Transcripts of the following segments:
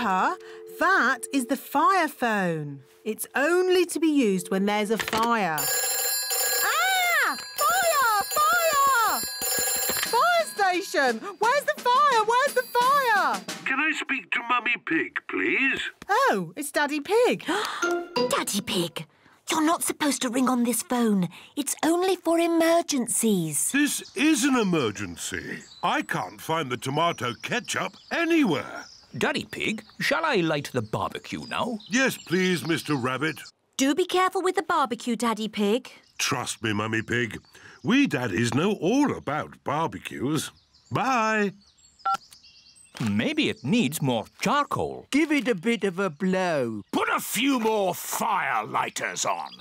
Peppa, that is the fire phone. It's only to be used when there's a fire. Ah! Fire! Fire! Fire station! Where's the fire? Where's the fire? Can I speak to Mummy Pig, please? Oh, it's Daddy Pig. Daddy Pig, you're not supposed to ring on this phone. It's only for emergencies. This is an emergency. I can't find the tomato ketchup anywhere. Daddy Pig, shall I light the barbecue now? Yes, please, Mr. Rabbit. Do be careful with the barbecue, Daddy Pig. Trust me, Mummy Pig. We daddies know all about barbecues. Bye. Maybe it needs more charcoal. Give it a bit of a blow. Put a few more fire lighters on.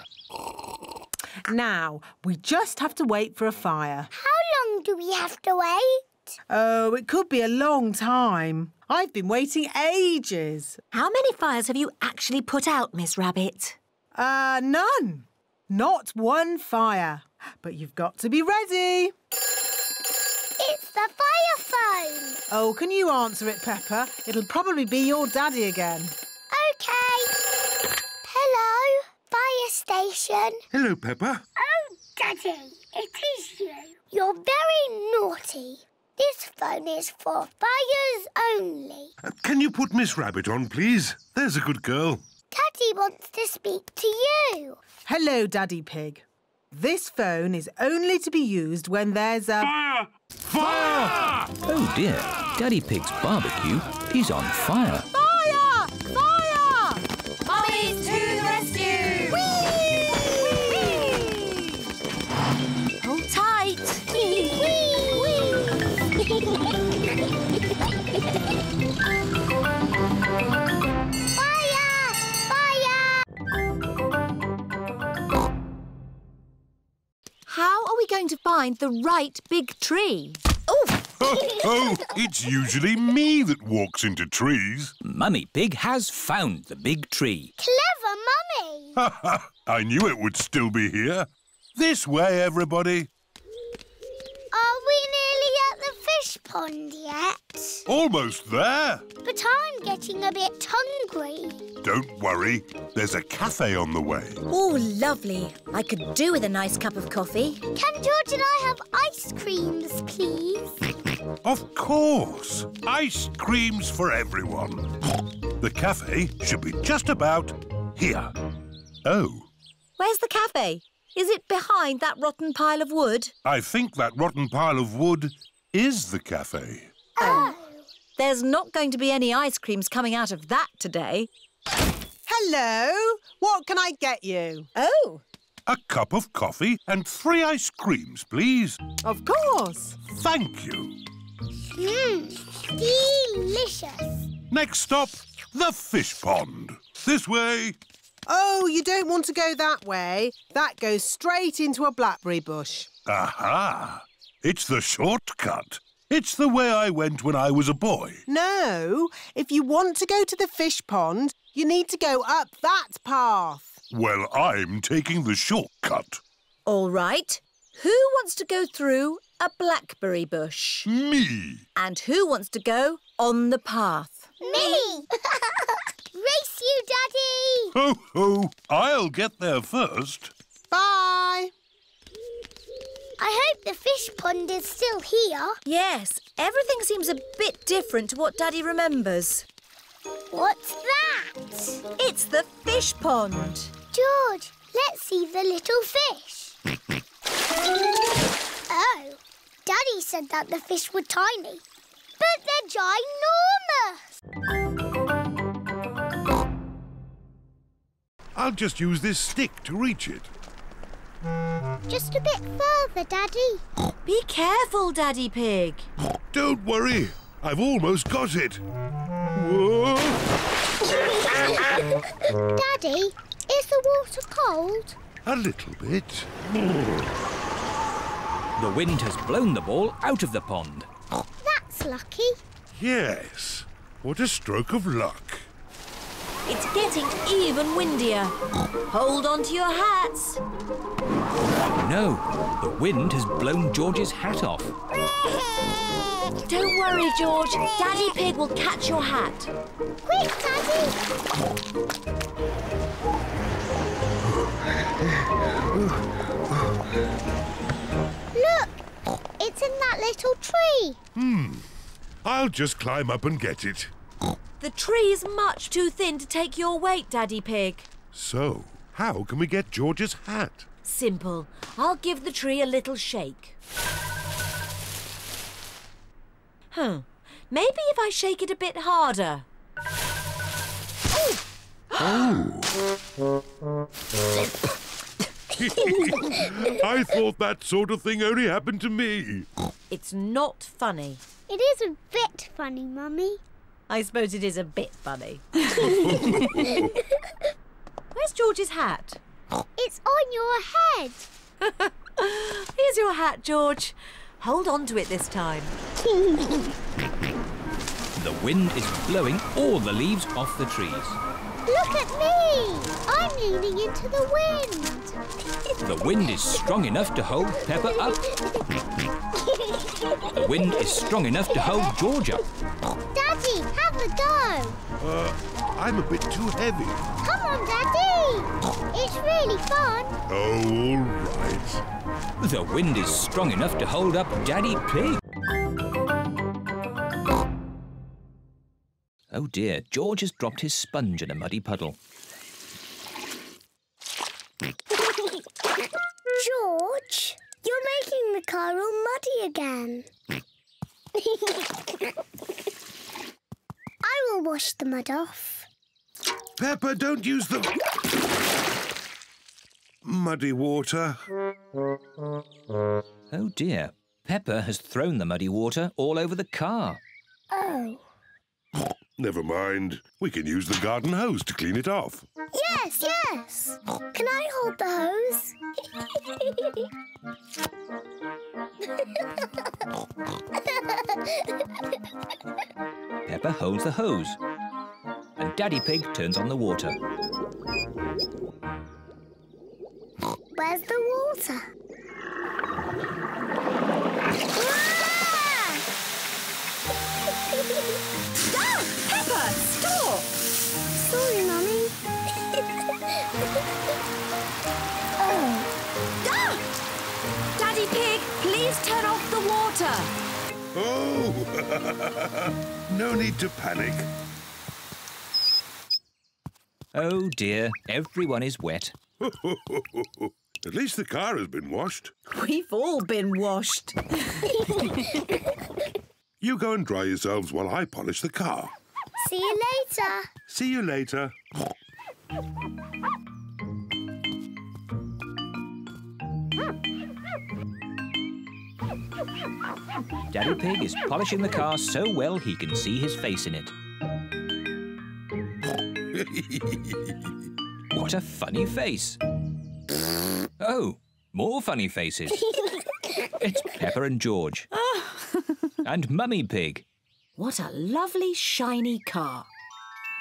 Now, we just have to wait for a fire. How long do we have to wait? Oh, it could be a long time. I've been waiting ages. How many fires have you actually put out, Miss Rabbit? None. Not one fire. But you've got to be ready. It's the fire phone. Oh, can you answer it, Peppa? It'll probably be your daddy again. OK. Hello, fire station. Hello, Peppa. Oh, Daddy, it is you. You're very naughty. This phone is for fires only. Can you put Miss Rabbit on, please? There's a good girl. Daddy wants to speak to you. Hello, Daddy Pig. This phone is only to be used when there's a... Fire! Fire! Oh dear, Daddy Pig's barbecue is on fire. Fire! Fire! Mummies to the rescue! Whee! Hold tight! Fire! Fire! How are we going to find the right big tree? Oh, it's usually me that walks into trees. Mummy Pig has found the big tree. Clever Mummy! I knew it would still be here. This way, everybody. Are we nearly at the fish pond yet? Almost there. But I'm getting a bit hungry. Don't worry. There's a cafe on the way. Oh, lovely. I could do with a nice cup of coffee. Can George and I have ice creams, please? Of course. Ice creams for everyone. The cafe should be just about here. Oh. Where's the cafe? Is it behind that rotten pile of wood? I think that rotten pile of wood is the cafe. Oh. There's not going to be any ice creams coming out of that today. Hello. What can I get you? Oh. A cup of coffee and 3 ice creams, please. Of course. Thank you. Delicious. Next stop, the fish pond. This way. Oh, you don't want to go that way. That goes straight into a blackberry bush. Aha! It's the shortcut. It's the way I went when I was a boy. No, if you want to go to the fish pond, you need to go up that path. Well, I'm taking the shortcut. All right. Who wants to go through a blackberry bush? Me. And who wants to go on the path? Me! Race you, Daddy! Ho, ho. I'll get there first. Bye. I hope the fish pond is still here. Yes, everything seems a bit different to what Daddy remembers. What's that? It's the fish pond. George, let's see the little fish. Oh, Daddy said that the fish were tiny, but they're ginormous. I'll just use this stick to reach it. Just a bit further, Daddy. Be careful, Daddy Pig. Don't worry. I've almost got it. Whoa! Daddy, is the water cold? A little bit. The wind has blown the ball out of the pond. That's lucky. Yes. What a stroke of luck. It's getting even windier. Hold on to your hats. No, the wind has blown George's hat off. Don't worry, George. Daddy Pig will catch your hat. Quick, Daddy! Look! It's in that little tree. I'll just climb up and get it. The tree is much too thin to take your weight, Daddy Pig. So, how can we get George's hat? Simple. I'll give the tree a little shake. Maybe if I shake it a bit harder. I thought that sort of thing only happened to me. It's not funny. It is a bit funny, Mummy. I suppose it is a bit funny. Where's George's hat? It's on your head. Here's your hat, George. Hold on to it this time. The wind is blowing all the leaves off the trees. Look at me. I'm leaning into the wind. The wind is strong enough to hold Peppa up. The wind is strong enough to hold George up. Daddy, have a go. I'm a bit too heavy. Come on, Daddy. It's really fun. Oh, all right. The wind is strong enough to hold up Daddy Pig. Oh dear, George has dropped his sponge in a muddy puddle. George, you're making the car all muddy again. I will wash the mud off. Peppa, don't use the muddy water. Oh dear, Peppa has thrown the muddy water all over the car. Oh. Never mind. We can use the garden hose to clean it off. Yes, yes. Can I hold the hose? Peppa holds the hose. And Daddy Pig turns on the water. Where's the water? Ah! Peppa, stop! Sorry, Mummy. Oh. Ah! Daddy Pig, please turn off the water. Oh! No need to panic. Oh dear, everyone is wet. At least the car has been washed. We've all been washed. You go and dry yourselves while I polish the car. See you later. See you later. Daddy Pig is polishing the car so well he can see his face in it. What a funny face. Oh, more funny faces. It's Peppa and George. And Mummy Pig. What a lovely, shiny car.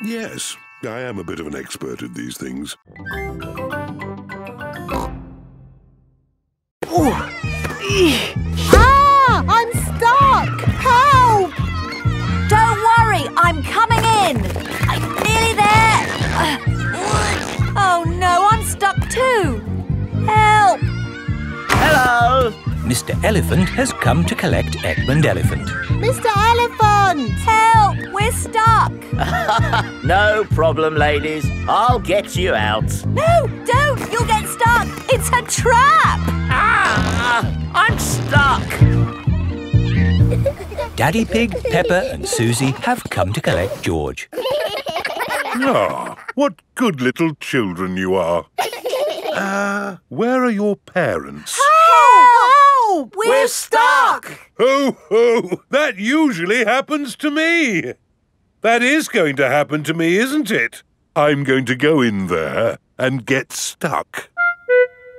Yes, I am a bit of an expert at these things. Ah! I'm stuck! Help! Don't worry, I'm coming in. I'm nearly there. Oh no, I'm stuck too. Help! Hello! Mr. Elephant has come to collect Edmund Elephant. Mr. Elephant! Help! We're stuck. No problem, ladies. I'll get you out. No, don't! You'll get stuck. It's a trap. Ah! I'm stuck. Daddy Pig, Peppa and Susie have come to collect George. Ah, what good little children you are. Where are your parents? Help! We're stuck. Ho, ho! That usually happens to me. That is going to happen to me, isn't it? I'm going to go in there and get stuck.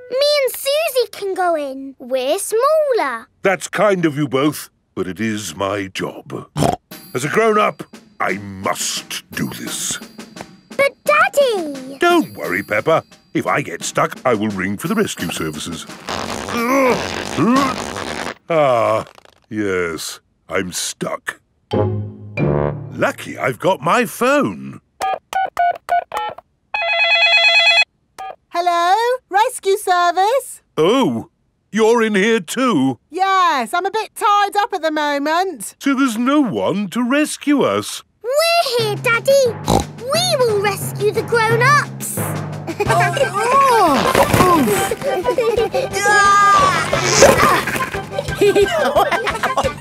Me and Susie can go in. We're smaller. That's kind of you both, but it is my job. As a grown-up, I must do this. But Daddy! Don't worry, Peppa. If I get stuck, I will ring for the rescue services. Ah, yes, I'm stuck. Lucky I've got my phone. Hello? Rescue service? Oh, you're in here too? Yes, I'm a bit tied up at the moment. So there's no one to rescue us. We're here, Daddy. We will rescue the grown-ups.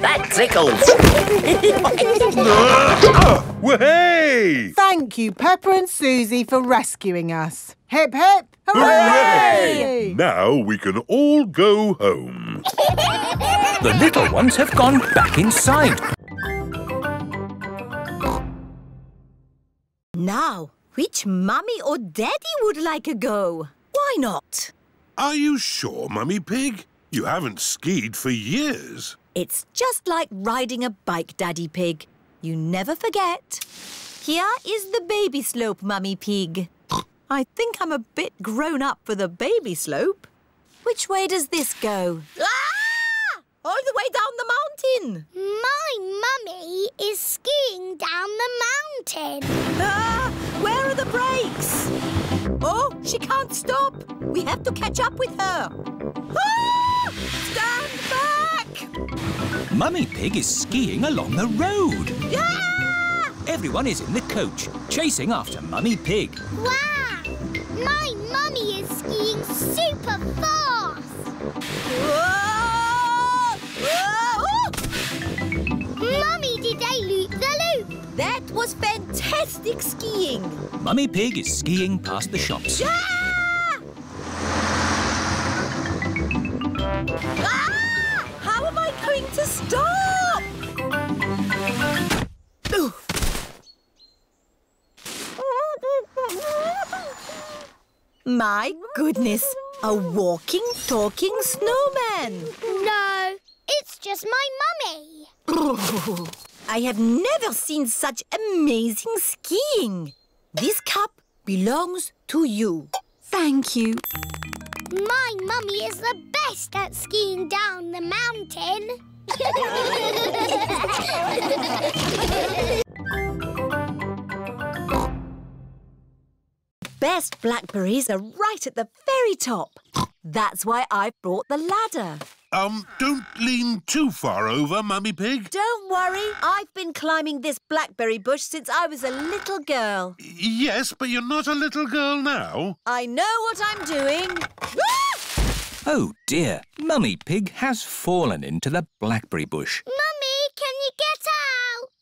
That tickles. Hey! Thank you, Peppa and Susie, for rescuing us. Hip, hip, Hooray! Now we can all go home. The little ones have gone back inside. Now, which mummy or daddy would like a go? Why not? Are you sure, Mummy Pig? You haven't skied for years. It's just like riding a bike, Daddy Pig. You never forget. Here is the baby slope, Mummy Pig. I think I'm a bit grown up for the baby slope. Which way does this go? Ah! All the way down the mountain. My mummy is skiing down the mountain. Ah! Where are the brakes? Oh, she can't stop. We have to catch up with her. Ah! Stand back! Mummy Pig is skiing along the road. Ah! Everyone is in the coach, chasing after Mummy Pig. Wow! My mummy is skiing super fast. Whoa! Whoa! Mummy did a loop-the-loop. That was fantastic skiing. Mummy Pig is skiing past the shops. Ah! Ah! How am I going to stop? Ooh. My goodness, a walking, talking snowman. No, it's just my mummy. I have never seen such amazing skiing. This cup belongs to you. Thank you. My mummy is the best at skiing down the mountain. Best blackberries are right at the very top. That's why I brought the ladder. Don't lean too far over, Mummy Pig. Don't worry, I've been climbing this blackberry bush since I was a little girl. Yes, but you're not a little girl now. I know what I'm doing. Ah! Oh dear, Mummy Pig has fallen into the blackberry bush. Mummy, can you get out?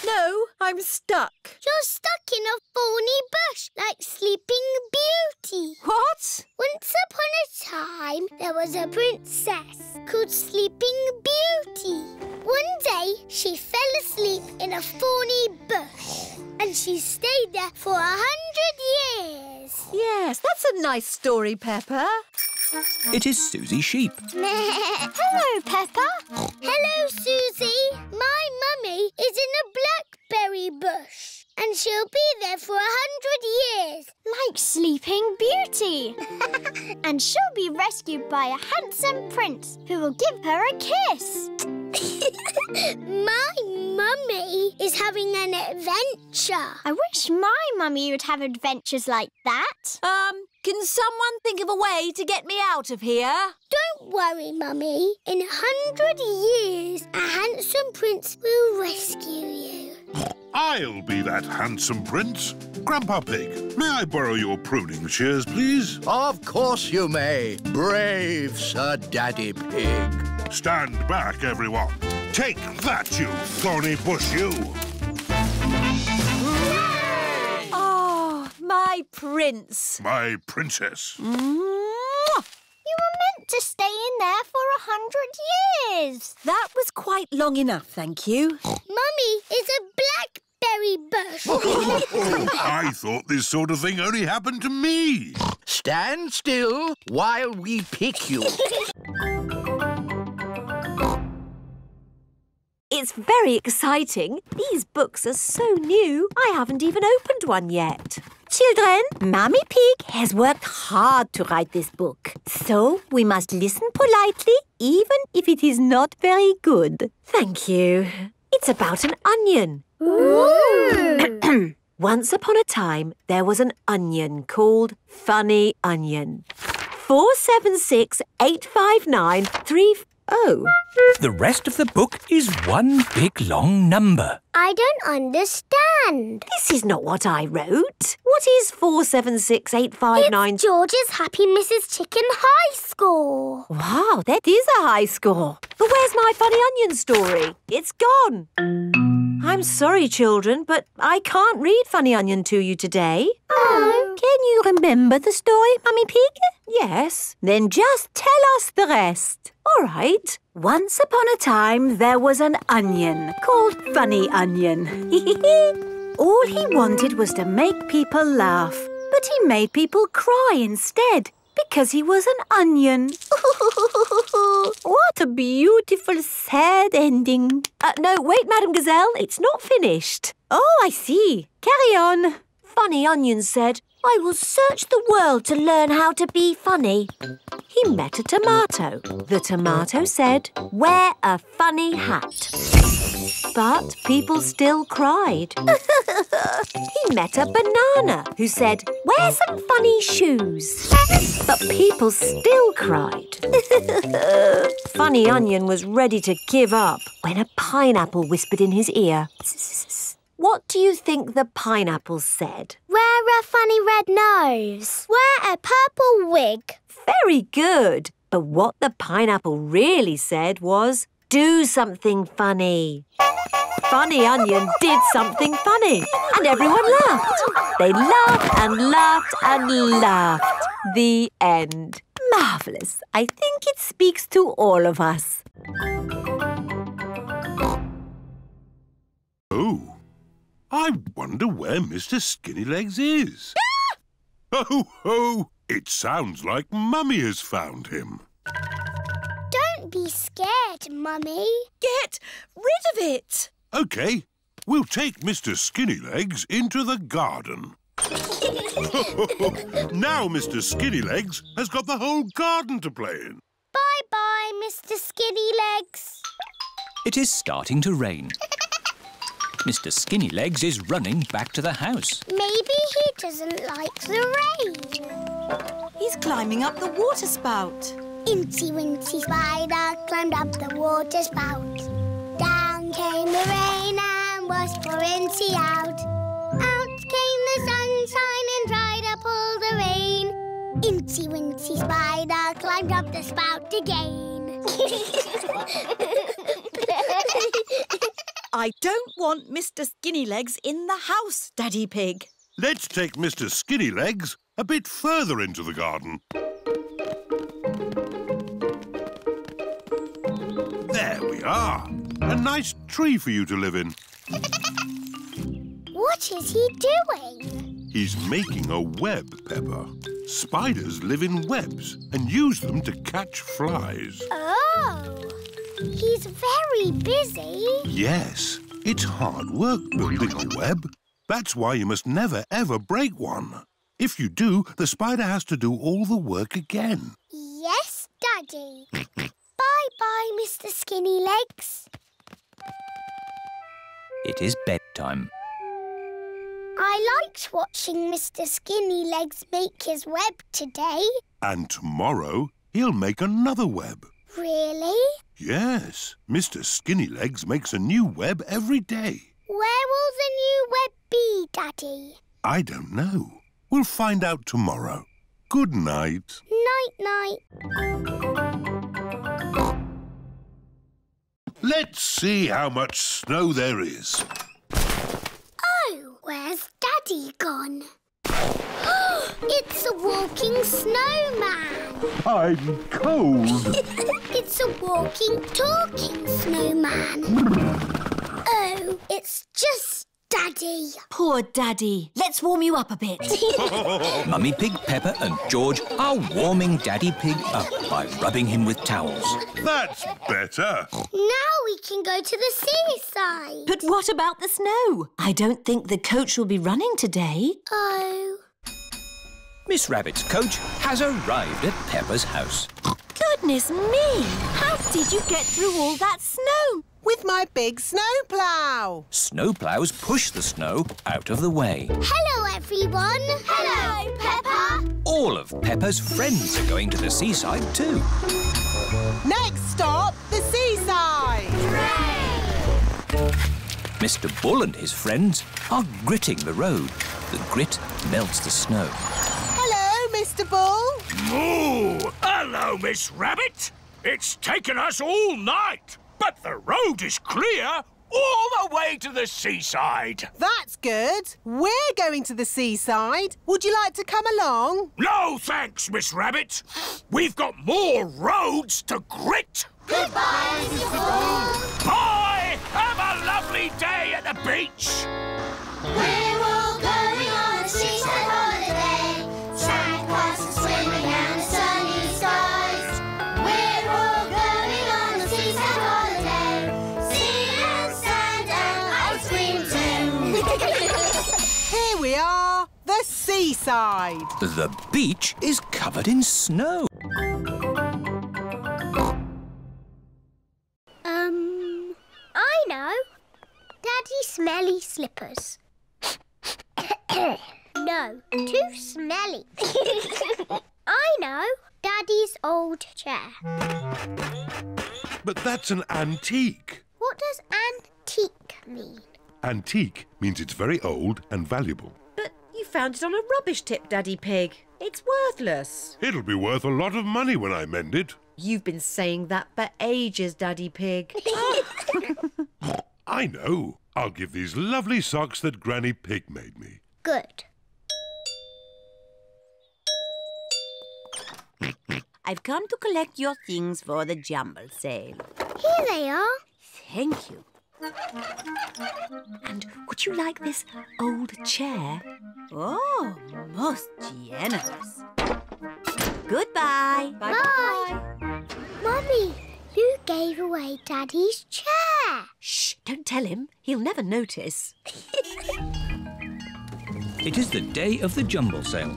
No, I'm stuck. You're stuck in a thorny bush like Sleeping Beauty. What? Once upon a time, there was a princess called Sleeping Beauty. One day, she fell asleep in a thorny bush, and she stayed there for 100 years. Yes, that's a nice story, Peppa. It is Susie Sheep. Hello, Peppa. Hello, Susie. My mummy is in a blackberry bush, and she'll be there for 100 years. Like Sleeping Beauty. And she'll be rescued by a handsome prince who will give her a kiss. My mummy is having an adventure. I wish my mummy would have adventures like that. Can someone think of a way to get me out of here? Don't worry, Mummy. In 100 years, a handsome prince will rescue you. I'll be that handsome prince. Grandpa Pig, may I borrow your pruning shears, please? Of course you may, brave Sir Daddy Pig. Stand back, everyone. Take that, you thorny bush, you. Oh, my prince. My princess. You were meant to stay in there for 100 years. That was quite long enough, thank you. Mummy is a blackberry bush. I thought this sort of thing only happened to me. Stand still while we pick you. It's very exciting. These books are so new, I haven't even opened one yet. children, Mummy Pig has worked hard to write this book. So we must listen politely, even if it is not very good. Thank you. It's about an onion. Ooh. Once upon a time, there was an onion called Funny Onion. 4768593. Oh. The rest of the book is one big long number. I don't understand. This is not what I wrote. What is 4768593? It's George's Happy Mrs. Chicken high score. Wow, that is a high score. But where's my Funny Onion story? It's gone. I'm sorry, children, but I can't read Funny Onion to you today. Oh. Can you remember the story, Mummy Pig? Yes. Then just tell us the rest. All right. Once upon a time, there was an onion called Funny Onion. All he wanted was to make people laugh, but he made people cry instead because he was an onion. What a beautiful, sad ending. No, wait, Madam Gazelle, it's not finished. Oh, I see. Carry on. Funny Onion said, I will search the world to learn how to be funny. He met a tomato. The tomato said, wear a funny hat. But people still cried. He met a banana who said, wear some funny shoes. But people still cried. Funny Onion was ready to give up when a pineapple whispered in his ear. What do you think the pineapple said? Wear a funny red nose. Wear a purple wig. Very good. But what the pineapple really said was, do something funny. Funny Onion did something funny, and everyone laughed. They laughed and laughed and laughed. The end. Marvellous. I think it speaks to all of us. Oh, I wonder where Mr. Skinnylegs is. Ho, ho! It sounds like Mummy has found him. Don't be scared, Mummy. Get rid of it. OK, we'll take Mr. Skinnylegs into the garden. Now Mr. Skinnylegs has got the whole garden to play in. Bye-bye, Mr. Skinnylegs. It is starting to rain. Mr. Skinnylegs is running back to the house. Maybe he doesn't like the rain. He's climbing up the water spout. Incy Wincy Spider climbed up the water spout. Down came the rain and washed poor Incy out. Out came the sunshine and dried up all the rain. Incy Wincy Spider climbed up the spout again. I don't want Mr. Skinnylegs in the house, Daddy Pig. Let's take Mr. Skinnylegs a bit further into the garden. There we are. A nice tree for you to live in. What is he doing? He's making a web, Peppa. Spiders live in webs and use them to catch flies. Oh, he's very busy. Yes, it's hard work building a web. That's why you must never, ever break one. If you do, the spider has to do all the work again. Yes, Daddy. Bye-bye, Mr. Skinnylegs. It is bedtime. I liked watching Mr. Skinnylegs make his web today. And tomorrow, he'll make another web. Really? Yes, Mr. Skinnylegs makes a new web every day. Where will the new web be, Daddy? I don't know. We'll find out tomorrow. Good night. Night-night. Let's see how much snow there is. Oh, where's Daddy gone? It's a walking snowman. I'm cold. It's a walking, talking snowman. Oh, it's just Daddy. Poor Daddy. Let's warm you up a bit. Mummy Pig, Peppa and George are warming Daddy Pig up by rubbing him with towels. That's better. Now we can go to the seaside. But what about the snow? I don't think the coach will be running today. Oh. Miss Rabbit's coach has arrived at Peppa's house. Goodness me! How did you get through all that snow? With my big snowplow. Snowplows push the snow out of the way. Hello, everyone. Hello, Peppa. All of Peppa's friends are going to the seaside too. Next stop, the seaside. Hooray! Mr. Bull and his friends are gritting the road. The grit melts the snow. Hello, Mr. Bull. Moo! Hello, Miss Rabbit. It's taken us all night, but the road is clear all the way to the seaside. That's good. We're going to the seaside. Would you like to come along? No, thanks, Miss Rabbit. We've got more roads to grit. Goodbye, Mr. Bull. Bye! Have a lovely day at the beach. We're all going on a seaside holiday. Sandcastles swimming and sunny skies. We're all going on a seaside holiday. Sea and sand and ice cream too. Here we are, the seaside. The beach is covered in snow. I know. Daddy Smelly Slippers. No, too smelly. I know. Daddy's old chair. But that's an antique. What does antique mean? Antique means it's very old and valuable. But you found it on a rubbish tip, Daddy Pig. It's worthless. It'll be worth a lot of money when I mend it. You've been saying that for ages, Daddy Pig. I know. I'll give these lovely socks that Granny Pig made me. Good. I've come to collect your things for the Jumble Sale. Here they are. Thank you. And would you like this old chair? Oh, most generous. Goodbye. Bye. Mummy, you gave away Daddy's chair. Shh, don't tell him. He'll never notice. It is the day of the Jumble Sale.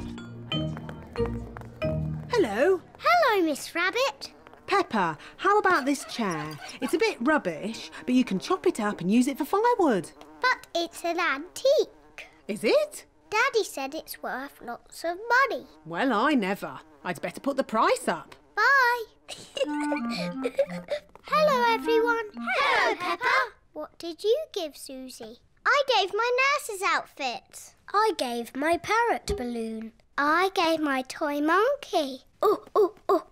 Hello. Hello, Miss Rabbit. Peppa, how about this chair? It's a bit rubbish, but you can chop it up and use it for firewood. But it's an antique. Is it? Daddy said it's worth lots of money. Well, I never. I'd better put the price up. Bye. Hello, everyone. Hello, Peppa. What did you give Susie? I gave my nurse's outfit. I gave my parrot balloon. I gave my toy monkey. Oh, oh, oh.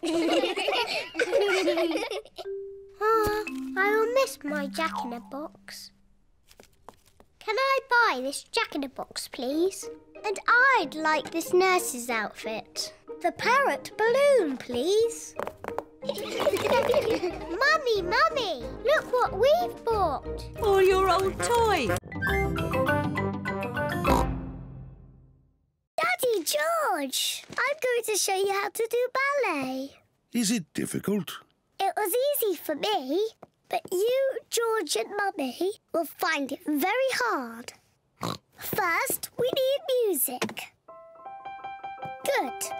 I'll miss my Jack-in-a-Box. Can I buy this Jack-in-a-Box, please? And I'd like this nurse's outfit. The parrot balloon, please. Mummy, Mummy, look what we've bought. All your old toys. Daddy George, I'm going to show you how to do ballet. Is it difficult? It was easy for me, but you, George and Mummy will find it very hard. First, we need music. Good.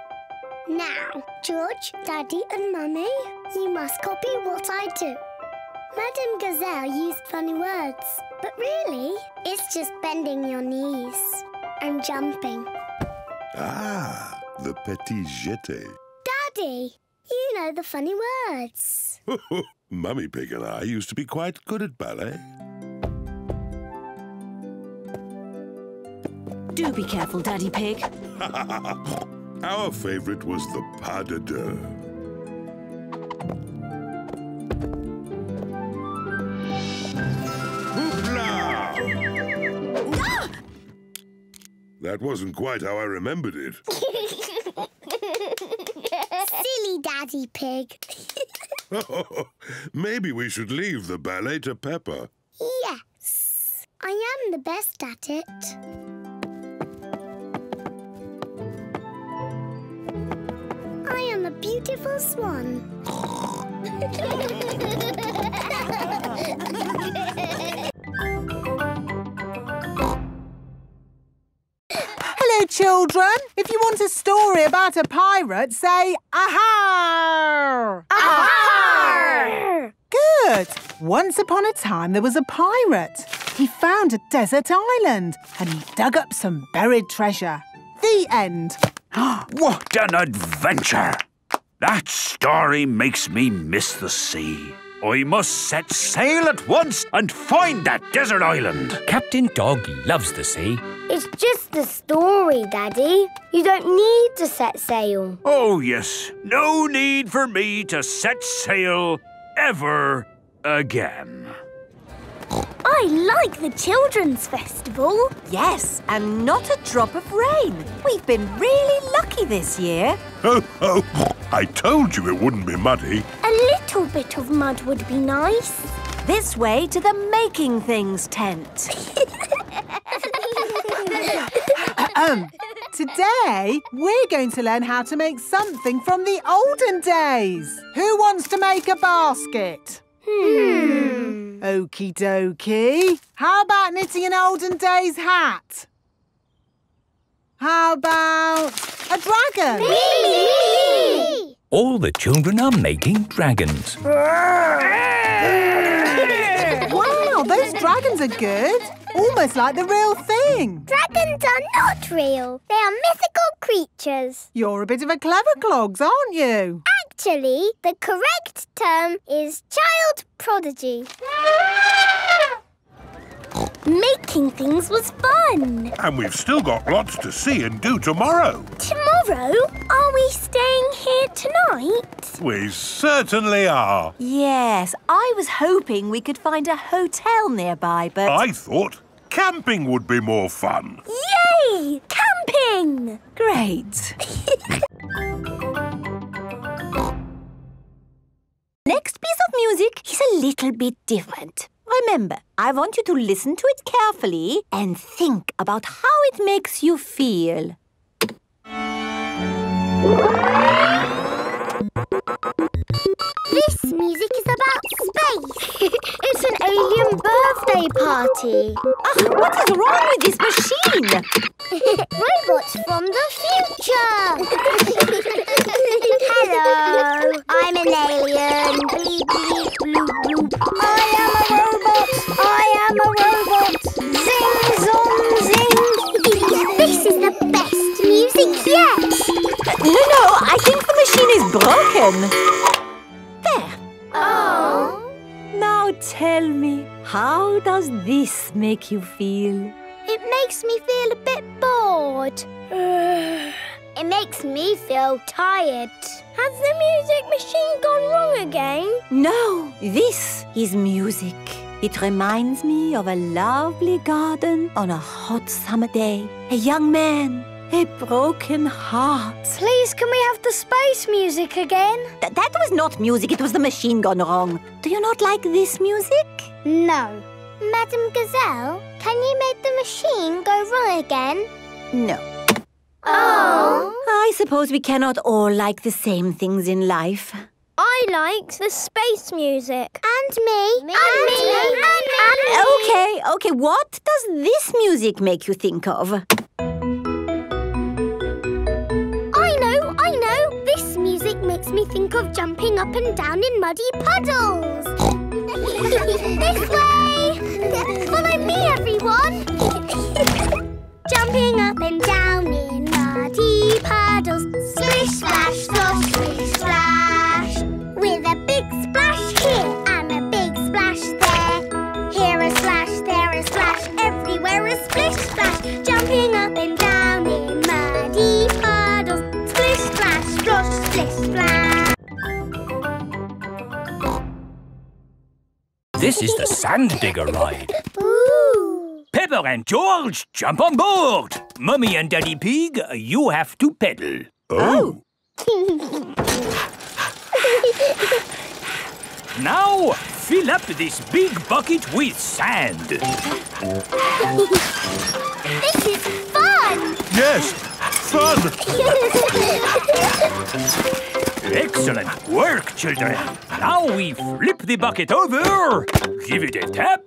Now, George, Daddy and Mummy, you must copy what I do. Madame Gazelle used funny words, but really, it's just bending your knees and jumping. Ah, the petit jeté. Daddy, you know the funny words. Mummy Pig and I used to be quite good at ballet. Do be careful, Daddy Pig. Our favourite was the pas de deux. Hoopla! Ah! That wasn't quite how I remembered it. Silly Daddy Pig. Maybe we should leave the ballet to Peppa. Yes, I am the best at it. I am a beautiful swan. Hello, Children, if you want a story about a pirate, say aha! Aha! Good. Once upon a time, there was a pirate. He found a desert island and he dug up some buried treasure. The end. What an adventure! That story makes me miss the sea. I must set sail at once and find that desert island. Captain Dog loves the sea. It's just a story, Daddy. You don't need to set sail. Oh, yes. No need for me to set sail ever again. I like the Children's Festival. Yes, and not a drop of rain. We've been really lucky this year. Oh, I told you it wouldn't be muddy. A little bit of mud would be nice. This way to the Making Things tent. Today, we're going to learn how to make something from the olden days. Who wants to make a basket? Okie dokie. How about knitting an olden days hat? How about a dragon? Me! All the children are making dragons. Wow, those dragons are good. Almost like the real thing. Dragons are not real. They are mythical creatures. You're a bit of a clever clogs, aren't you? Actually, the correct term is child prodigy. Making things was fun. And we've still got lots to see and do tomorrow. Tomorrow? Are we staying here tonight? We certainly are. Yes, I was hoping we could find a hotel nearby, but... I thought camping would be more fun. Yay! Camping! Great. Next piece of music is a little bit different. Remember, I want you to listen to it carefully and think about how it makes you feel. This music is about space. It's an alien birthday party. What is wrong with this machine? Robots from the future. Hello, I'm an alien. Bleep, bleep, bloop, bloop. I am a robot. I am a robot. Zing, zong, zing. This is the best music yet. No, I think the machine is broken. There. Oh. Now tell me, how does this make you feel? It makes me feel a bit bored. It makes me feel tired. Has the music machine gone wrong again? No, this is music. It reminds me of a lovely garden on a hot summer day. A young man, a broken heart. Please, can we have the space music again? That was not music, it was the machine gone wrong. Do you not like this music? No. Madam Gazelle, can you make the machine go wrong again? No. Oh. I suppose we cannot all like the same things in life. I like the space music. And me. Me. And me. And me. Okay, what does this music make you think of? I know. This music makes me think of jumping up and down in muddy puddles. This way. Follow me, everyone. Jumping up and down in muddy puddles. Splish, splash, slosh, splish, splash. With a big splash here and a big splash there. Here a splash, there a splash, everywhere a splish, splash. Jumping up and down in muddy puddles. Splish, splash, slosh, splish, splash. This is the sand digger ride. Ooh. Peppa and George, jump on board. Mummy and Daddy Pig, you have to pedal. Oh. Now, fill up this big bucket with sand. This is fun. Yes, fun. Excellent work, children. Now we flip the bucket over, give it a tap,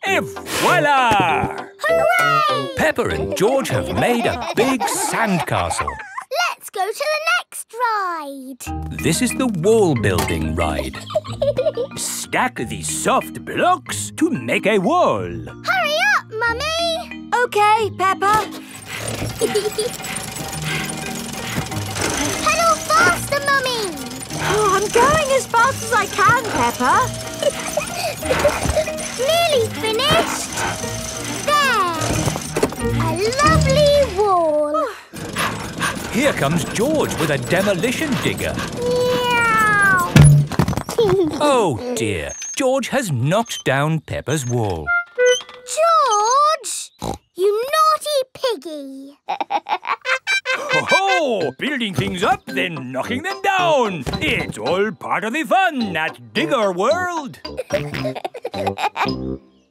et voila! Hooray! Peppa and George have made a big sandcastle. Let's go to the next ride. This is the wall building ride. Stack the soft blocks to make a wall. Hurry up, Mummy! OK, Peppa. Pedal faster, Mummy! Oh, I'm going as fast as I can, Peppa. Nearly finished. There! A lovely wall. Here comes George with a demolition digger. Meow. Oh dear, George has knocked down Peppa's wall. George! You naughty piggy! Ho-ho! Building things up, then knocking them down. It's all part of the fun at Digger World.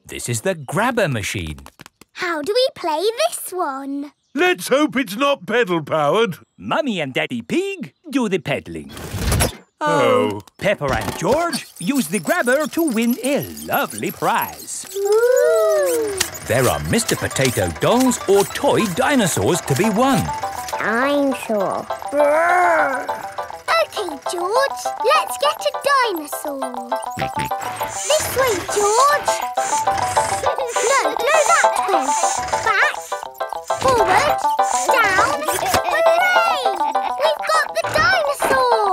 This is the grabber machine. How do we play this one? Let's hope it's not pedal-powered. Mummy and Daddy Pig do the peddling. Oh. Peppa and George use the grabber to win a lovely prize. Ooh. There are Mr. Potato dolls or toy dinosaurs to be won. Dinosaur. OK, George, let's get a dinosaur. This way, George. No, that way. Back, forward, down. Hooray! We've got the dinosaur.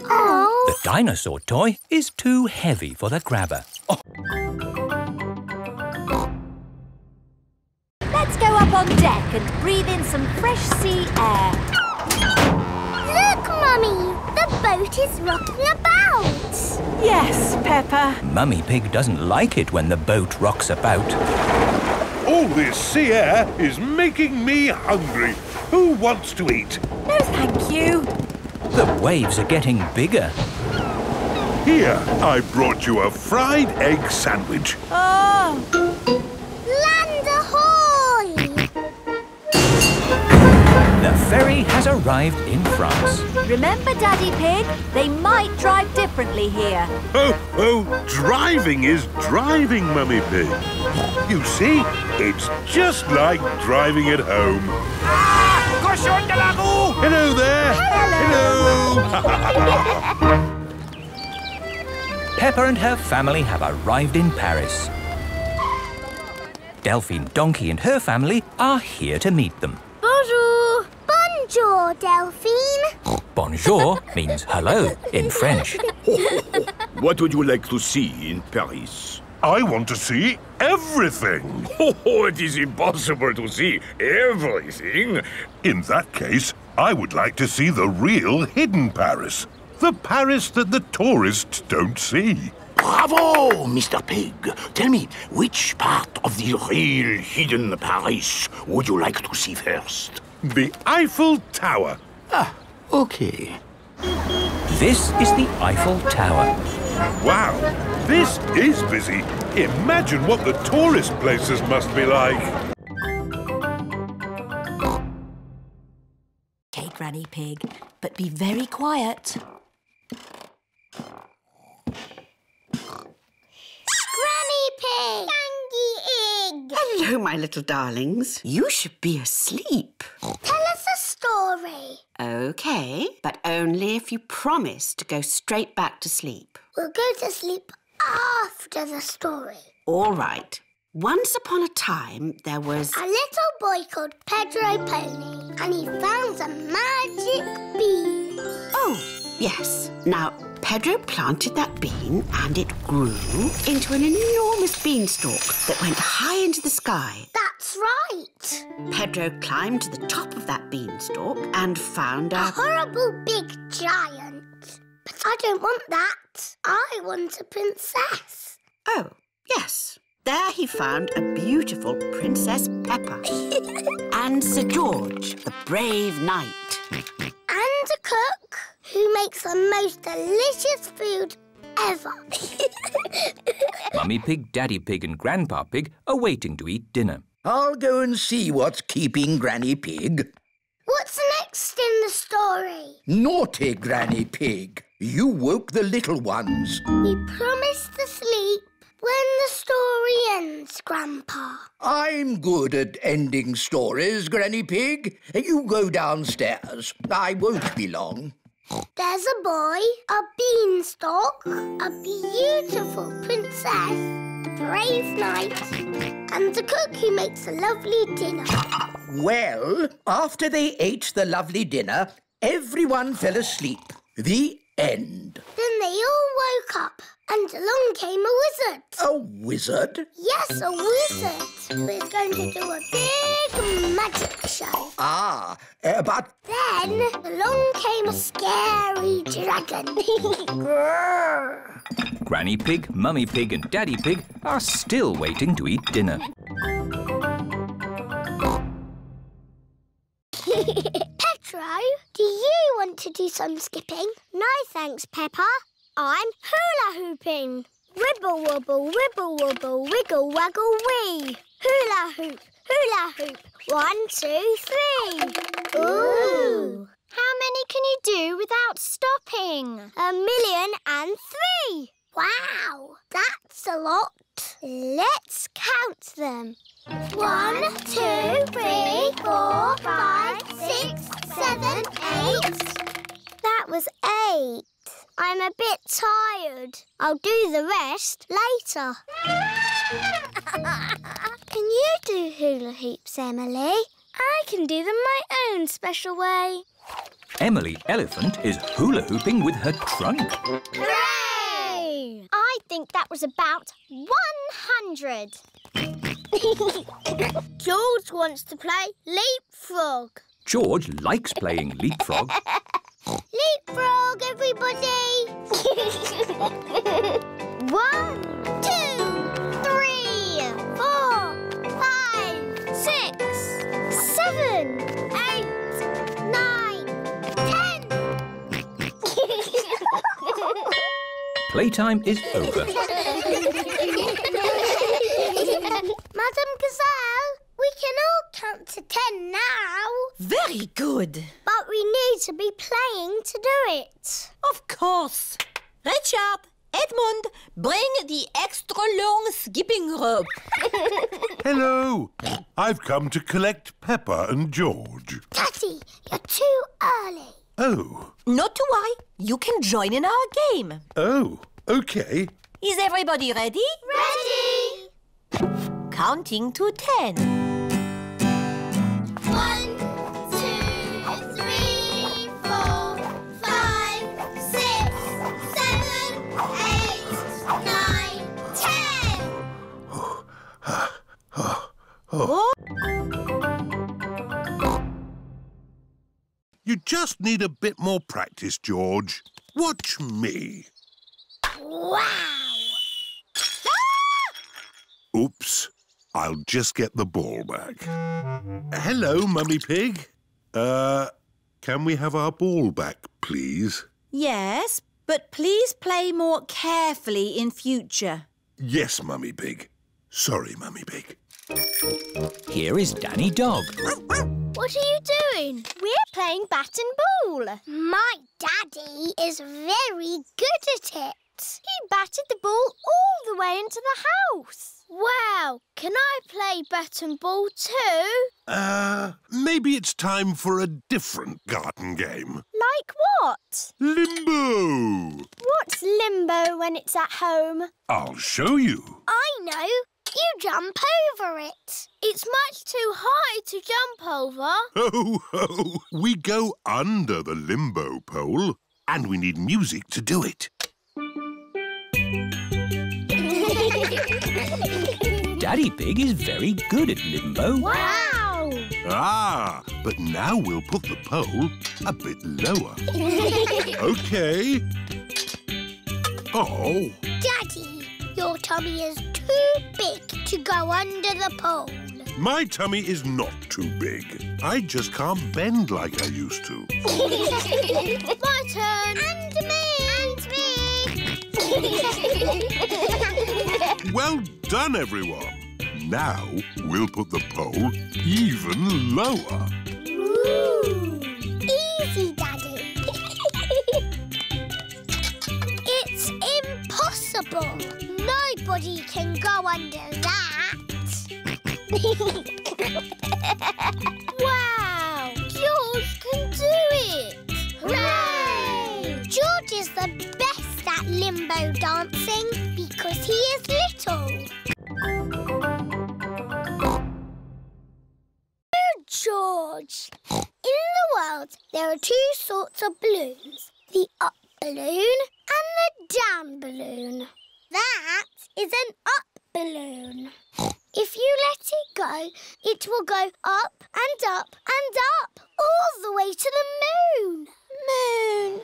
Oh. The dinosaur toy is too heavy for the grabber. Let's go up on deck and breathe in some fresh sea air. Look, Mummy! The boat is rocking about. Yes, Peppa. Mummy Pig doesn't like it when the boat rocks about. All this sea air is making me hungry. Who wants to eat? No, thank you. The waves are getting bigger. Here, I brought you a fried egg sandwich. Oh. Land ahoy! The ferry has arrived in France. Remember, Daddy Pig? They might drive differently here. Oh, driving is driving, Mummy Pig. You see, it's just like driving at home. Cochon de la roue! Hello there. Hello. Peppa and her family have arrived in Paris. Delphine Donkey and her family are here to meet them. Bonjour! Bonjour, Delphine. Bonjour means hello in French. What would you like to see in Paris? I want to see everything. Oh, it is impossible to see everything. In that case, I would like to see the real hidden Paris. The Paris that the tourists don't see. Bravo, Mr. Pig. Tell me, which part of the real hidden Paris would you like to see first? The Eiffel Tower. Ah, okay. This is the Eiffel Tower. Wow, this is busy. Imagine what the tourist places must be like. Okay, Granny Pig, but be very quiet. Granny Pig! Egg! Hello, my little darlings. You should be asleep. Tell us a story. OK, but only if you promise to go straight back to sleep. We'll go to sleep after the story. All right. Once upon a time, there was... A little boy called Pedro Pony, and he found a magic bean. Oh, yes. Now, Pedro planted that bean and it grew into an enormous beanstalk that went high into the sky. That's right. Pedro climbed to the top of that beanstalk and found A horrible big giant. But I don't want that. I want a princess. Oh, yes. There he found a beautiful Princess Peppa and Sir George, the brave knight. And a cook who makes the most delicious food ever. Mummy Pig, Daddy Pig and Grandpa Pig are waiting to eat dinner. I'll go and see what's keeping Granny Pig. What's next in the story? Naughty Granny Pig. You woke the little ones. We promised to sleep when the story ends, Grandpa. I'm good at ending stories, Granny Pig. You go downstairs. I won't be long. There's a boy, a beanstalk, a beautiful princess, a brave knight, and a cook who makes a lovely dinner. Well, after they ate the lovely dinner, everyone fell asleep. The end. Then they all woke up, and along came a wizard. A wizard? Yes, a wizard who is going to do a big magic show. But... Then along came a scary dragon. Granny Pig, Mummy Pig and Daddy Pig are still waiting to eat dinner. Petro, do you want to do some skipping? No thanks, Peppa. I'm hula hooping. Wibble wobble, wibble wobble, wiggle waggle wee. Hula hoop, hula hoop. 1, 2, 3. Ooh. How many can you do without stopping? 1,000,003. Wow, that's a lot. Let's count them. 1, 2, 3, 4, 5, 6, 7, 8. That was 8. I'm a bit tired. I'll do the rest later. Can you do hula hoops, Emily? I can do them my own special way. Emily Elephant is hula hooping with her trunk. Hooray! I think that was about 100. George wants to play leapfrog. George likes playing leapfrog. Leapfrog, everybody! 1, 2, 3, 4, 5, 6, 7, 8, 9, 10. Playtime is over. Madam Gazelle, we can all count to 10 now. Very good. But we need to be playing to do it. Of course. Richard, Edmund, bring the extra long skipping rope. Hello. I've come to collect Peppa and George. Daddy, you're too early. Oh. Not to worry. You can join in our game. Oh, OK. Is everybody ready? Ready. Counting to 10. 1, 2, 3, 4, 5, 6, 7, 8, 9, 10. You just need a bit more practice, George. Watch me. Wow! Oops. I'll just get the ball back. Hello, Mummy Pig. Can we have our ball back, please? Yes, but please play more carefully in future. Yes, Mummy Pig. Sorry, Mummy Pig. Here is Danny Dog. What are you doing? We're playing bat and ball. My daddy is very good at it. He batted the ball all the way into the house. Wow, can I play bat and ball too? Maybe it's time for a different garden game. Like what? Limbo! What's limbo when it's at home? I'll show you. I know. You jump over it. It's much too high to jump over. Ho, ho! We go under the limbo pole, and we need music to do it. Daddy Pig is very good at limbo. Wow! But now we'll put the pole a bit lower. OK. Oh. Daddy, your tummy is too big to go under the pole. My tummy is not too big. I just can't bend like I used to. My turn. And me. Well done, everyone. Now we'll put the pole even lower. Ooh. Easy, Daddy. It's impossible. Nobody can go under that. Wow! George can do it! Hooray! George is the best at limbo dancing because he is little. Good, George! In the world, there are two sorts of balloons. The up balloon and the down balloon. That is an up balloon. If you let it go, it will go up and up and up, all the way to the moon. Moon.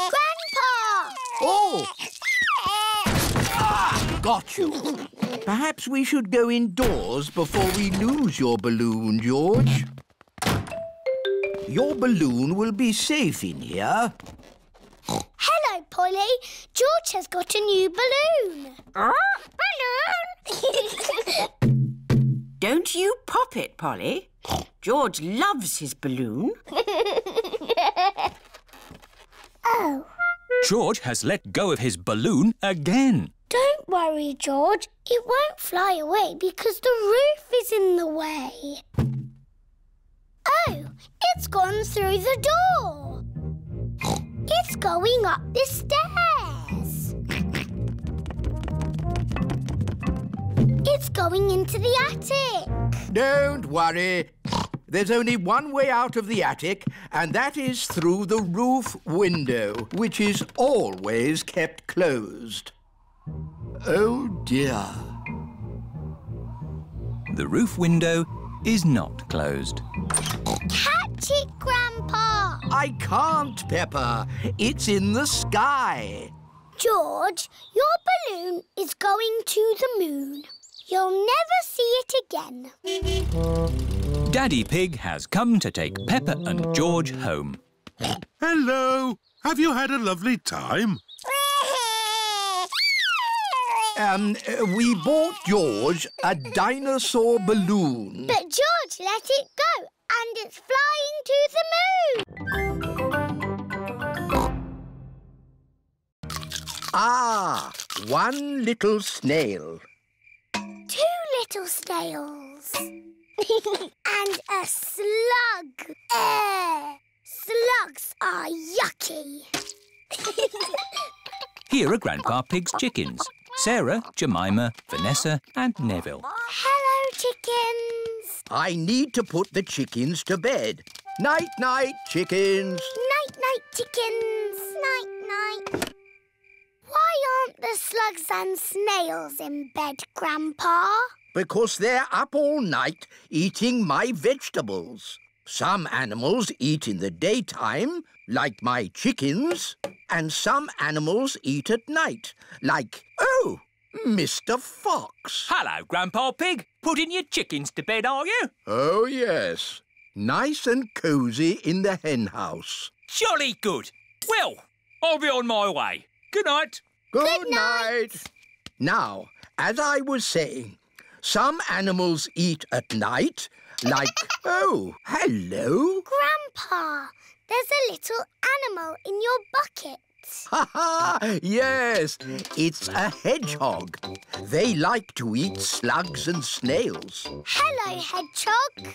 Grandpa! Oh! Got you. Perhaps we should go indoors before we lose your balloon, George. Your balloon will be safe in here. Hello, Polly. George has got a new balloon. Balloon! Don't you pop it, Polly. George loves his balloon. Oh. George has let go of his balloon again. Don't worry, George. It won't fly away because the roof is in the way. Oh, it's gone through the door. It's going up the stairs. It's going into the attic. Don't worry. There's only one way out of the attic, and that is through the roof window, which is always kept closed. Oh, dear. The roof window is not closed. Catch it, Grandpa! I can't, Peppa. It's in the sky. George, your balloon is going to the moon. You'll never see it again. Daddy Pig has come to take Peppa and George home. Hello. Have you had a lovely time? We bought George a dinosaur balloon. But George let it go, and it's flying to the moon. Ah, one little snail. Two little snails. And a slug. Slugs are yucky. Here are Grandpa Pig's chickens. Sarah, Jemima, Vanessa and Neville. Hello, chickens. I need to put the chickens to bed. Night-night, chickens. Night-night, chickens. Night-night. Why aren't the slugs and snails in bed, Grandpa? Because they're up all night eating my vegetables. Some animals eat in the daytime, like my chickens, and some animals eat at night, like, oh, Mr. Fox. Hello, Grandpa Pig. Putting your chickens to bed, are you? Oh, yes. Nice and cosy in the hen house. Jolly good. Well, I'll be on my way. Good night. Good night. Now, as I was saying, some animals eat at night, like, oh, hello. Grandpa, there's a little animal in your bucket. Ha ha! Yes, it's a hedgehog. They like to eat slugs and snails. Hello, hedgehog.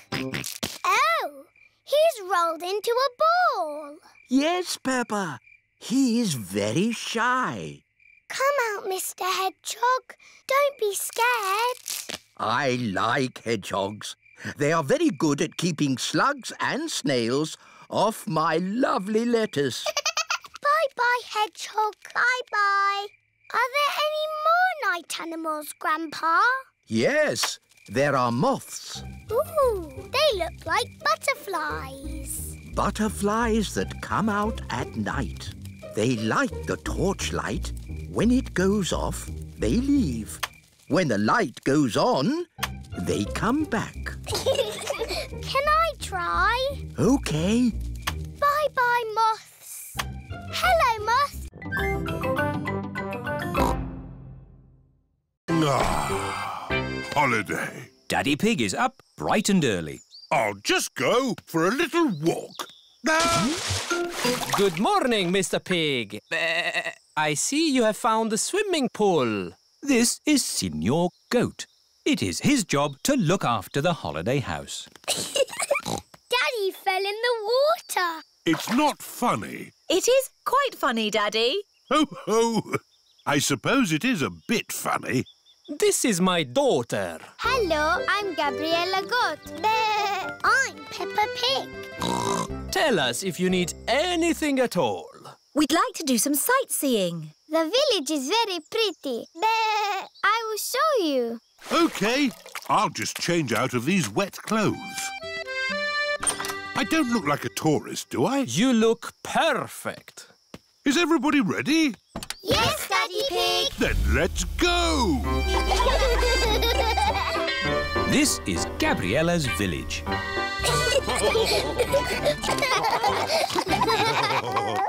Oh, he's rolled into a ball. Yes, Peppa. He is very shy. Come out, Mr. Hedgehog. Don't be scared. I like hedgehogs. They are very good at keeping slugs and snails off my lovely lettuce. Bye-bye, hedgehog. Bye-bye. Are there any more night animals, Grandpa? Yes, there are moths. Ooh, they look like butterflies. Butterflies that come out at night. They like the torchlight. When it goes off, they leave. When the light goes on, they come back. Can I try? OK. Bye-bye, moths. Hello, moth. Holiday. Daddy Pig is up bright and early. I'll just go for a little walk. Good morning, Mr. Pig. I see you have found a swimming pool. This is Signor Goat. It is his job to look after the holiday house. Daddy fell in the water. It's not funny. It is quite funny, Daddy. Ho, ho! I suppose it is a bit funny. This is my daughter. Hello, I'm Gabriella Goat. I'm Peppa Pig. Tell us if you need anything at all. We'd like to do some sightseeing. The village is very pretty. I will show you. OK, I'll just change out of these wet clothes. I don't look like a tourist, do I? You look perfect. Is everybody ready? Yes, Daddy Pig. Then let's go! This is Gabriella's village.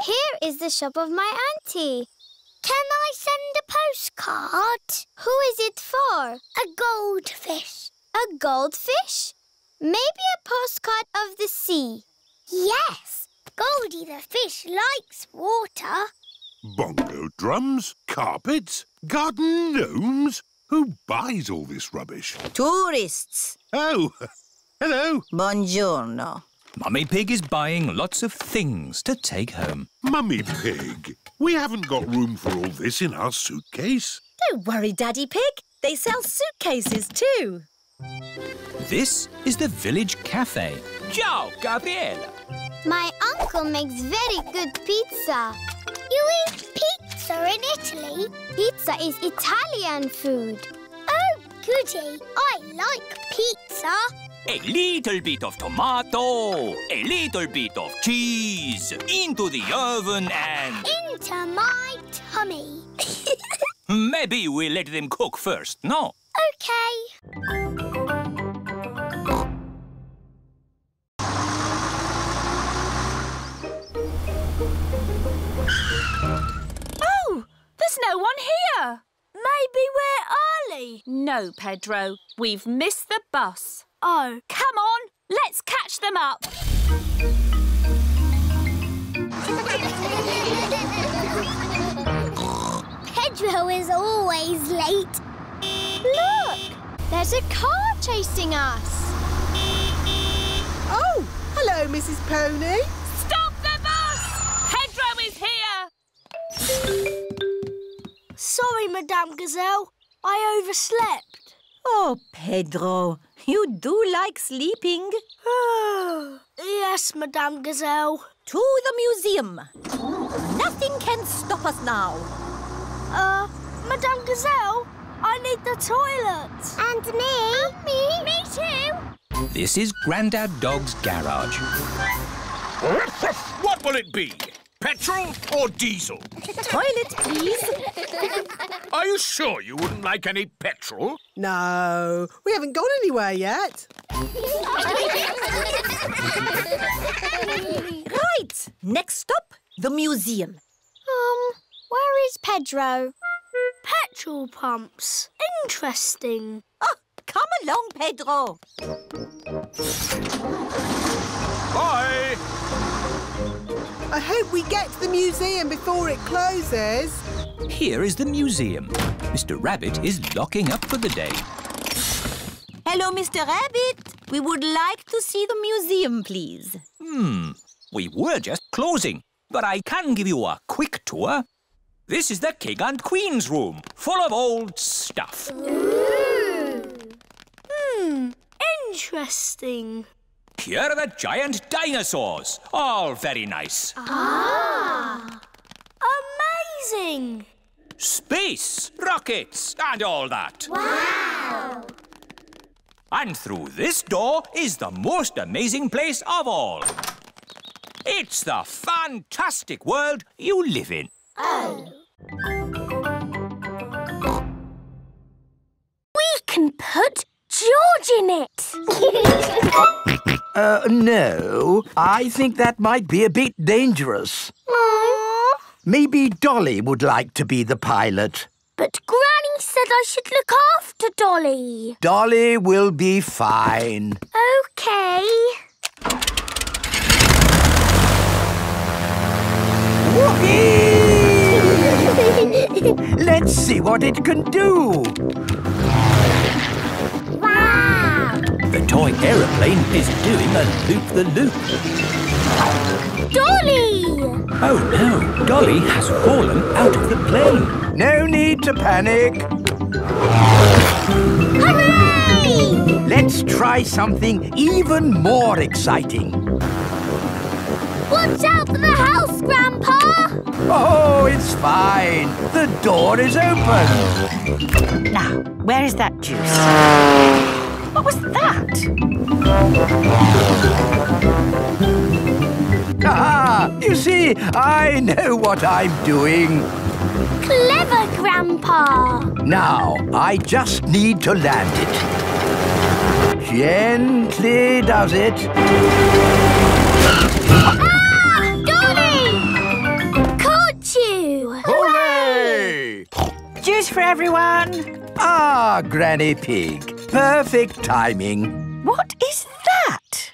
Here is the shop of my auntie. Can I send a postcard? Who is it for? A goldfish. A goldfish? Maybe a postcard of the sea. Yes, Goldie the fish likes water. Bongo drums, carpets, garden gnomes. Who buys all this rubbish? Tourists. Oh, hello. Buongiorno. Mummy Pig is buying lots of things to take home. Mummy Pig, we haven't got room for all this in our suitcase. Don't worry, Daddy Pig. They sell suitcases too. This is the village cafe. Ciao, Gabriella. My uncle makes very good pizza. You eat pizza in Italy? Pizza is Italian food. Oh, goody. I like pizza. A little bit of tomato, a little bit of cheese, into the oven and... Into my tummy. Maybe we'll let them cook first, no? OK. There's no one here. Maybe we're early. No, Pedro. We've missed the bus. Oh. Come on, let's catch them up. Pedro is always late. Look, there's a car chasing us. Oh, hello, Mrs. Pony. Stop the bus! Pedro is here. Sorry, Madame Gazelle. I overslept. Oh, Pedro, you do like sleeping. Yes, Madame Gazelle. To the museum. Nothing can stop us now. Madame Gazelle, I need the toilet. And me. And me. Me too. This is Grandad Dog's garage. What will it be? Petrol or diesel? Toilet, please. Are you sure you wouldn't like any petrol? No, we haven't gone anywhere yet. Right. Next stop, the museum. Where is Pedro? Petrol pumps. Interesting. Oh, come along, Pedro. Bye. I hope we get to the museum before it closes. Here is the museum. Mr. Rabbit is locking up for the day. Hello, Mr. Rabbit. We would like to see the museum, please. We were just closing, but I can give you a quick tour. This is the King and Queen's room, full of old stuff. Interesting. Here are the giant dinosaurs, all very nice. Amazing. Space, rockets, and all that. Wow. And through this door is the most amazing place of all. It's the fantastic world you live in. Oh. We can put George in it. No. I think that might be a bit dangerous. Maybe Dolly would like to be the pilot. But Granny said I should look after Dolly. Dolly will be fine. OK. Let's see what it can do. Wow! The toy aeroplane is doing a loop-the-loop. Dolly! Oh no, Dolly has fallen out of the plane. No need to panic. Hooray! Let's try something even more exciting. Watch out for the house, Grandpa! Oh, it's fine. The door is open. Now, where is that juice? What was that? Ah, you see, I know what I'm doing. Clever, Grandpa! Now, I just need to land it. Gently does it. Ah! Dolly! Caught you! Hooray! Juice for everyone. Ah, Granny Pig. Perfect timing. What is that?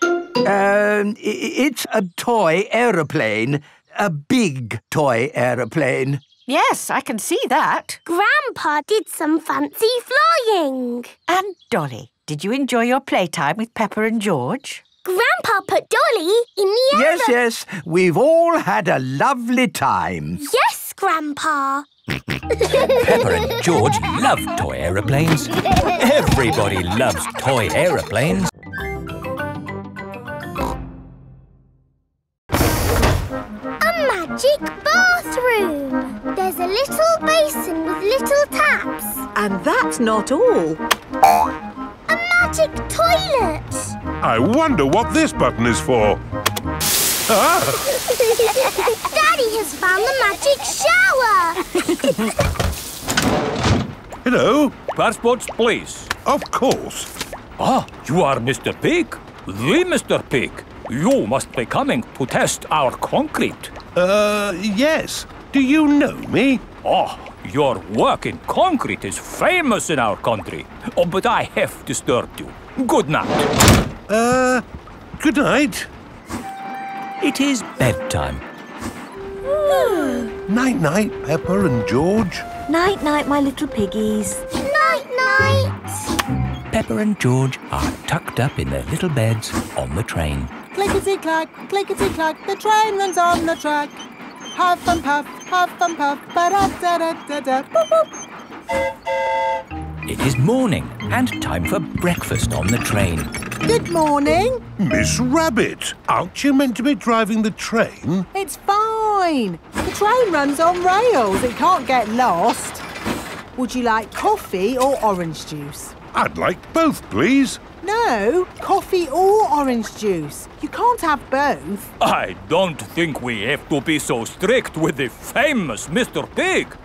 It's a toy aeroplane. A big toy aeroplane. Yes, I can see that. Grandpa did some fancy flying. And Dolly, did you enjoy your playtime with Peppa and George? Grandpa put Dolly in the Yes. We've all had a lovely time. Yes, Grandpa. Peppa and George love toy aeroplanes. Everybody loves toy aeroplanes. A magic bathroom. There's a little basin with little taps. And that's not all. A magic toilet. I wonder what this button is for. Ah! Daddy has found the magic shower. Hello? Passports, please. Of course. Ah, you are Mr. Pig? The Mr. Pig. You must be coming to test our concrete. Yes. Do you know me? Oh, your work in concrete is famous in our country. Oh, but I have disturbed you. Good night. Good night. It is bedtime. Night-night, Peppa and George. Night-night, my little piggies. Night-night. Peppa and George are tucked up in their little beds on the train. Clickety-clack, clickety-clack, the train runs on the track. Huff and puff, ba-da-da-da-da, boop, boop. It is morning and time for breakfast on the train. Good morning. Miss Rabbit, aren't you meant to be driving the train? It's fine. The train runs on rails. It can't get lost. Would you like coffee or orange juice? I'd like both, please. No, coffee or orange juice. You can't have both. I don't think we have to be so strict with the famous Mr. Pig.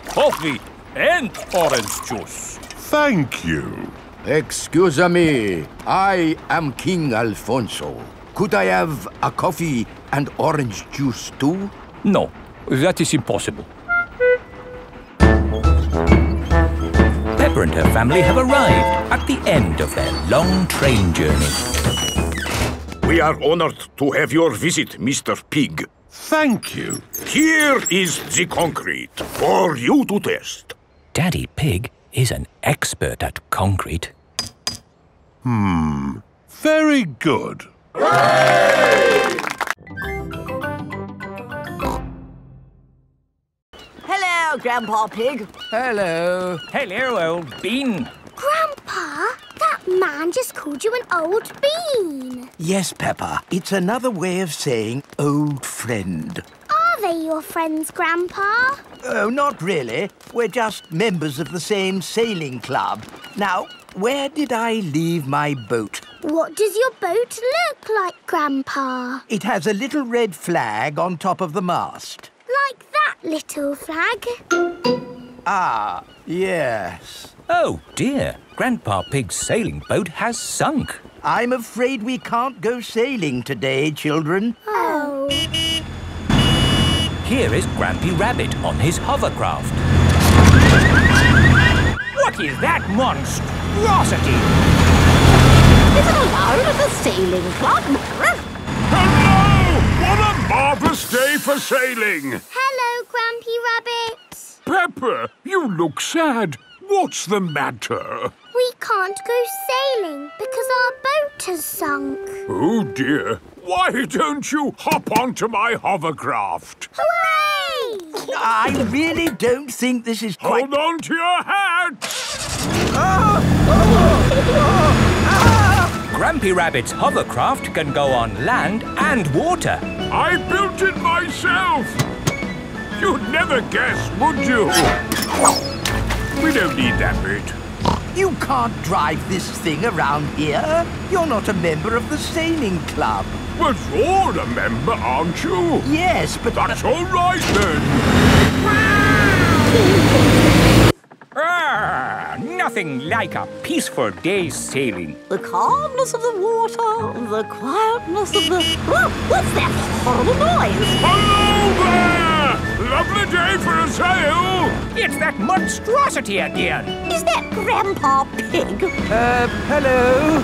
Coffee and orange juice. Thank you. Excuse me, I am King Alfonso. Could I have a coffee and orange juice too? No, that is impossible. Peppa and her family have arrived at the end of their long train journey. We are honored to have your visit, Mr. Pig. Thank you. Here is the concrete for you to test. Daddy Pig is an expert at concrete. Very good. Hello, Grandpa Pig. Hello. Hello, old bean. Grandpa, that man just called you an old bean. Yes, Peppa. It's another way of saying old friend. Are they your friends, Grandpa? Oh, not really. We're just members of the same sailing club. Now, where did I leave my boat? What does your boat look like, Grandpa? It has a little red flag on top of the mast. Like that little flag? Ah, yes. Oh dear, Grandpa Pig's sailing boat has sunk. I'm afraid we can't go sailing today, children. Oh. Here is Grampy Rabbit on his hovercraft. What is that monstrosity? Is it allowed at a sailing club? Hello! What a marvellous day for sailing! Hello, Grampy Rabbit. Peppa, you look sad. What's the matter? We can't go sailing because our boat has sunk. Oh dear. Why don't you hop onto my hovercraft? Hooray! I really don't think this is quite... Hold on to your hat! Grumpy Rabbit's hovercraft can go on land and water. I built it myself. You'd never guess, would you? We don't need that bit. You can't drive this thing around here. You're not a member of the sailing club. But you're a member, aren't you? Yes, but... That's all right, then. Nothing like a peaceful day's sailing. The calmness of the water, the quietness of the... Oh, what's that horrible noise? Hello there! Lovely day for a sail! It's that monstrosity again. Is that Grandpa Pig? Hello?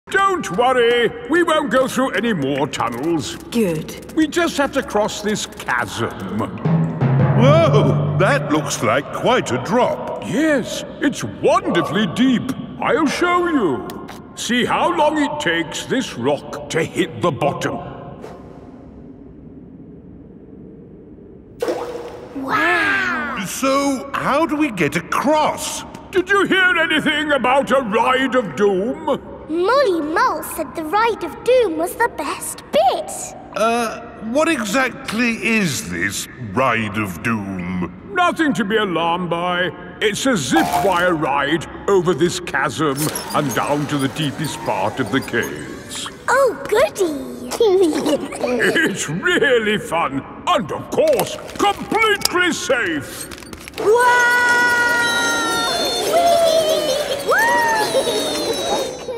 Don't worry, we won't go through any more tunnels. Good. We just have to cross this chasm. Whoa, that looks like quite a drop. Yes, it's wonderfully deep. I'll show you. See how long it takes this rock to hit the bottom. Wow! So, how do we get across? Did you hear anything about a ride of doom? Molly Mole said the ride of doom was the best bit. What exactly is this ride of doom? Nothing to be alarmed by. It's a zip wire ride over this chasm and down to the deepest part of the caves. Oh, goody! It's really fun and, of course, completely safe.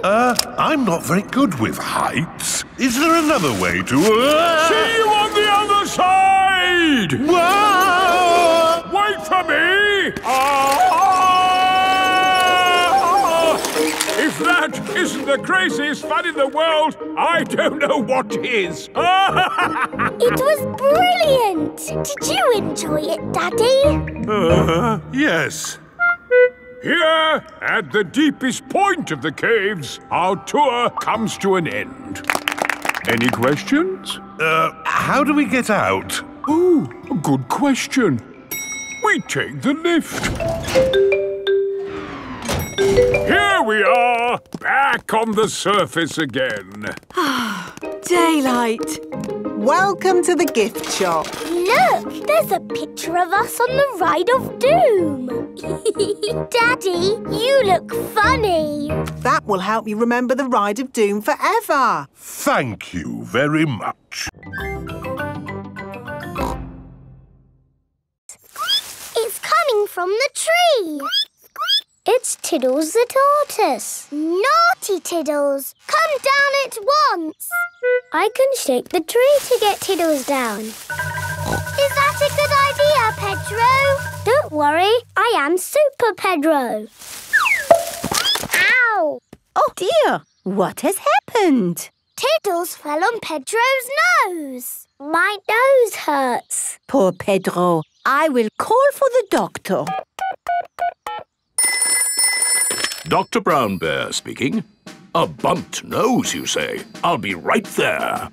I'm not very good with heights. Is there another way to... See you on the other side! Whoa! Wait for me! If that isn't the craziest fun in the world, I don't know what is. It was brilliant! Did you enjoy it, Daddy? Yes. Here, at the deepest point of the caves, our tour comes to an end. Any questions? How do we get out? Oh, a good question. We take the lift. Here we are, back on the surface again. Daylight. Welcome to the gift shop. Look, there's a picture of us on the ride of doom. Daddy, you look funny. That will help you remember the ride of doom forever. Thank you very much. It's coming from the tree. It's Tiddles the tortoise. Naughty Tiddles! Come down at once! I can shake the tree to get Tiddles down. Is that a good idea, Pedro? Don't worry, I am Super Pedro. Ow! Oh dear, what has happened? Tiddles fell on Pedro's nose. My nose hurts. Poor Pedro. I will call for the doctor. Dr. Brown Bear speaking. A bumped nose, you say? I'll be right there.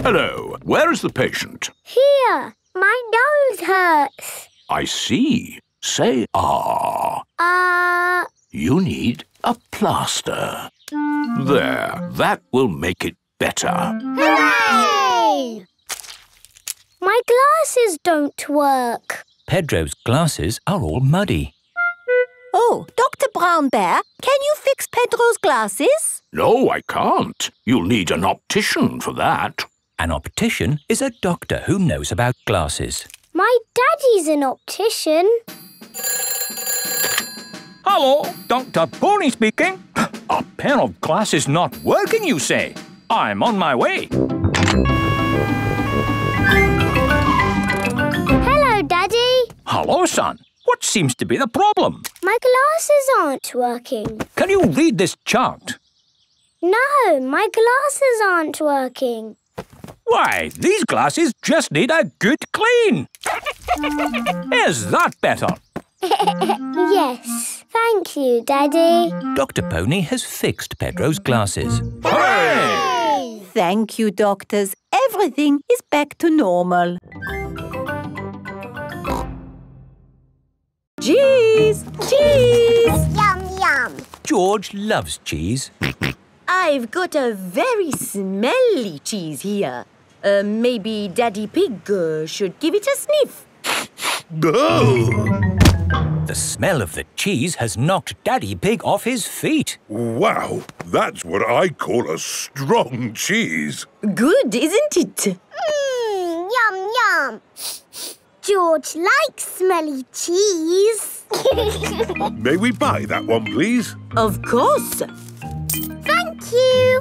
Hello. Where is the patient? Here. My nose hurts. I see. Say ah. You need a plaster. There. That will make it better. Hooray! My glasses don't work. Pedro's glasses are all muddy. Oh, Dr. Brown Bear, can you fix Pedro's glasses? No, I can't. You'll need an optician for that. An optician is a doctor who knows about glasses. My daddy's an optician. Hello, Dr. Pony speaking. A pair of glasses not working, you say? I'm on my way. Hello, Daddy. Hello, son. What seems to be the problem? My glasses aren't working. Can you read this chart? No, my glasses aren't working. Why, these glasses just need a good clean. Is that better? Yes, thank you, Daddy. Dr. Pony has fixed Pedro's glasses. Hooray! Thank you, doctors. Everything is back to normal. Cheese! Cheese! Yum, yum. George loves cheese. I've got a very smelly cheese here. Maybe Daddy Pig should give it a sniff. The smell of the cheese has knocked Daddy Pig off his feet. Wow, that's what I call a strong cheese. Good, isn't it? Yum, yum. George likes smelly cheese. May we buy that one, please? Of course. Thank you.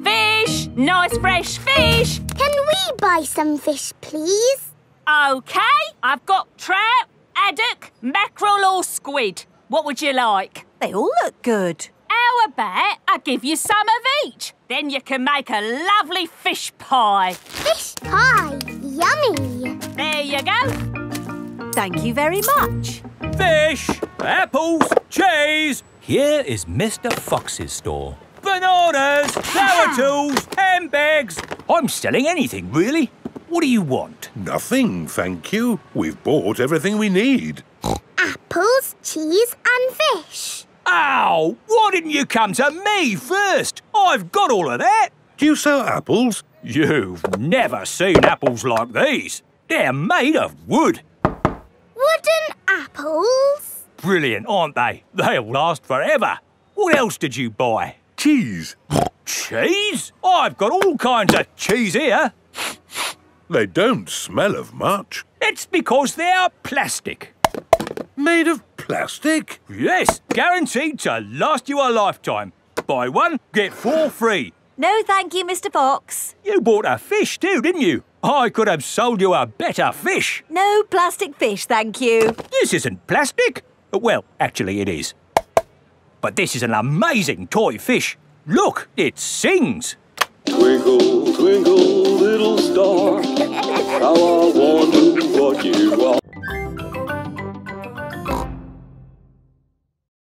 Fish! Nice fresh fish! Can we buy some fish, please? OK, I've got trout, haddock, mackerel or squid. What would you like? They all look good. How about I give you some of each? Then you can make a lovely fish pie. Fish pie? Yummy. There you go. Thank you very much. Fish, apples, cheese. Here is Mr. Fox's store. Bananas, flower tools, handbags. I'm selling anything, really. What do you want? Nothing, thank you. We've bought everything we need. Apples, cheese and fish. Ow! Why didn't you come to me first? I've got all of that. Do you sell apples? You've never seen apples like these. They're made of wood. Wooden apples? Brilliant, aren't they? They'll last forever. What else did you buy? Cheese. Cheese? I've got all kinds of cheese here. They don't smell of much. It's because they're plastic. Made of plastic? Yes, guaranteed to last you a lifetime. Buy one, get 4 free. No, thank you, Mr. Fox. You bought a fish too, didn't you? I could have sold you a better fish. No plastic fish, thank you. This isn't plastic. Well, actually it is. But this is an amazing toy fish. Look, it sings. Twinkle, twinkle, little star,